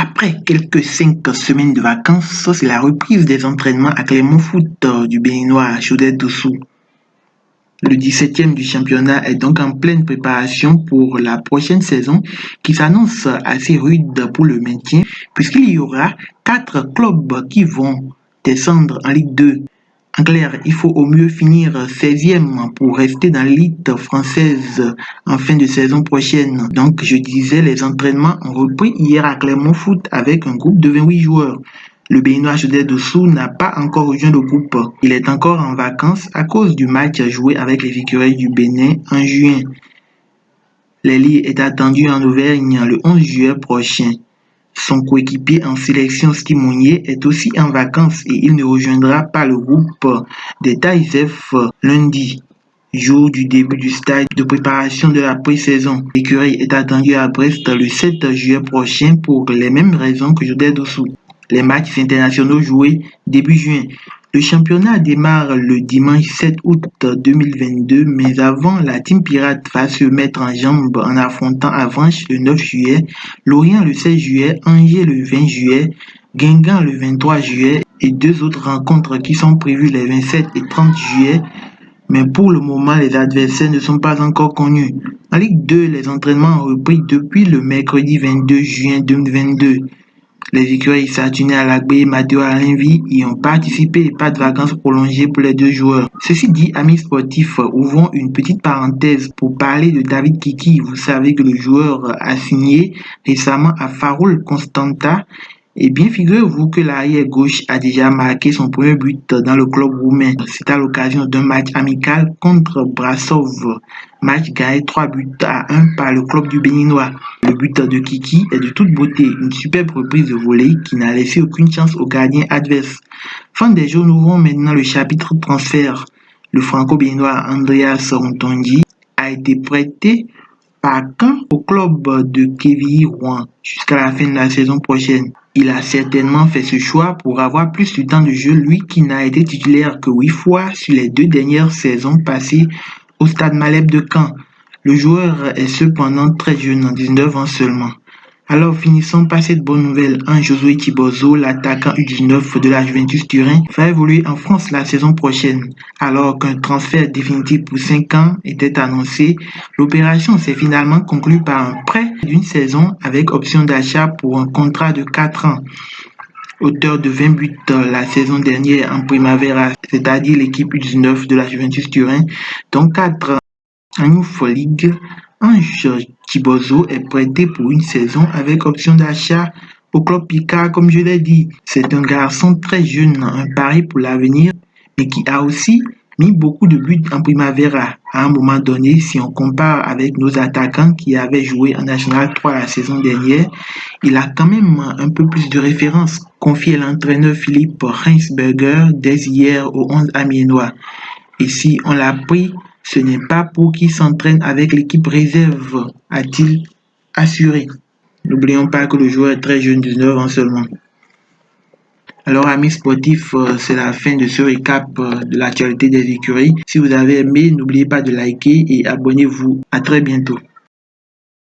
Après quelques 5 semaines de vacances, c'est la reprise des entraînements à Clermont Foot du Béninois Chodet Dossou. Le 17e du championnat est donc en pleine préparation pour la prochaine saison qui s'annonce assez rude pour le maintien puisqu'il y aura 4 clubs qui vont descendre en Ligue 2. En clair, il faut au mieux finir 16e pour rester dans l'élite française en fin de saison prochaine. Donc, je disais, les entraînements ont repris hier à Clermont Foot avec un groupe de 28 joueurs. Le Béninois Chodet Dossou n'a pas encore rejoint le groupe. Il est encore en vacances à cause du match joué avec les écureuils du Bénin en juin. L'Eli est attendu en Auvergne le 11 juillet prochain. Son coéquipier en sélection Skimounier est aussi en vacances et il ne rejoindra pas le groupe des Taïsef lundi, jour du début du stage de préparation de la pré-saison. L'écurie est attendu à Brest le 7 juillet prochain pour les mêmes raisons que Chodet Dossou. Les matchs internationaux joués début juin. Le championnat démarre le dimanche 7 août 2022, mais avant, la Team Pirate va se mettre en jambes en affrontant Avranches le 9 juillet, Lorient le 16 juillet, Angers le 20 juillet, Guingamp le 23 juillet et 2 autres rencontres qui sont prévues les 27 et 30 juillet. Mais pour le moment, les adversaires ne sont pas encore connus. En Ligue 2, les entraînements ont repris depuis le mercredi 22 juin 2022. Les écuries Saturnin Alagbé et Matteo Alenvi y ont participé et pas de vacances prolongées pour les deux joueurs. Ceci dit, amis sportifs, ouvrons une petite parenthèse pour parler de David Kiki. Vous savez que le joueur a signé récemment à Faroul Constanta. Et bien, figurez-vous que l'arrière gauche a déjà marqué son premier but dans le club roumain. C'est à l'occasion d'un match amical contre Brasov. Match gagné 3-1 par le club du Béninois. Le but de Kiki est de toute beauté, une superbe reprise de volée qui n'a laissé aucune chance au gardien adverse. Fin des jours, nous ouvrons maintenant le chapitre transfert. Le franco-béninois Andreas Rontondi a été prêté par Caen au club de Quevilly Rouen jusqu'à la fin de la saison prochaine. Il a certainement fait ce choix pour avoir plus de temps de jeu, lui qui n'a été titulaire que 8 fois sur les 2 dernières saisons passées au Stade Malherbe de Caen. Le joueur est cependant très jeune, 19 ans seulement. Alors finissons par cette bonne nouvelle. Josué Tibozo, l'attaquant U19 de la Juventus Turin, va évoluer en France la saison prochaine. Alors qu'un transfert définitif pour 5 ans était annoncé, l'opération s'est finalement conclue par un prêt d'une saison avec option d'achat pour un contrat de 4 ans. Auteur de 20 buts la saison dernière en Primavera, c'est-à-dire l'équipe U19 de la Juventus Turin, dont 4 en Youth League, Ange Tibozo est prêté pour une saison avec option d'achat au club Picard, comme je l'ai dit. C'est un garçon très jeune, un pari pour l'avenir, mais qui a aussi mis beaucoup de buts en Primavera. À un moment donné, si on compare avec nos attaquants qui avaient joué en National 3 la saison dernière, il a quand même un peu plus de références, confiait l'entraîneur Philippe Reinsberger dès hier au 11 amiénois. Et si on l'a pris, ce n'est pas pour qu'il s'entraîne avec l'équipe réserve, a-t-il assuré. N'oublions pas que le joueur est très jeune, 19 ans seulement. Alors amis sportifs, c'est la fin de ce récap de l'actualité des écuries. Si vous avez aimé, n'oubliez pas de liker et abonnez-vous. À très bientôt.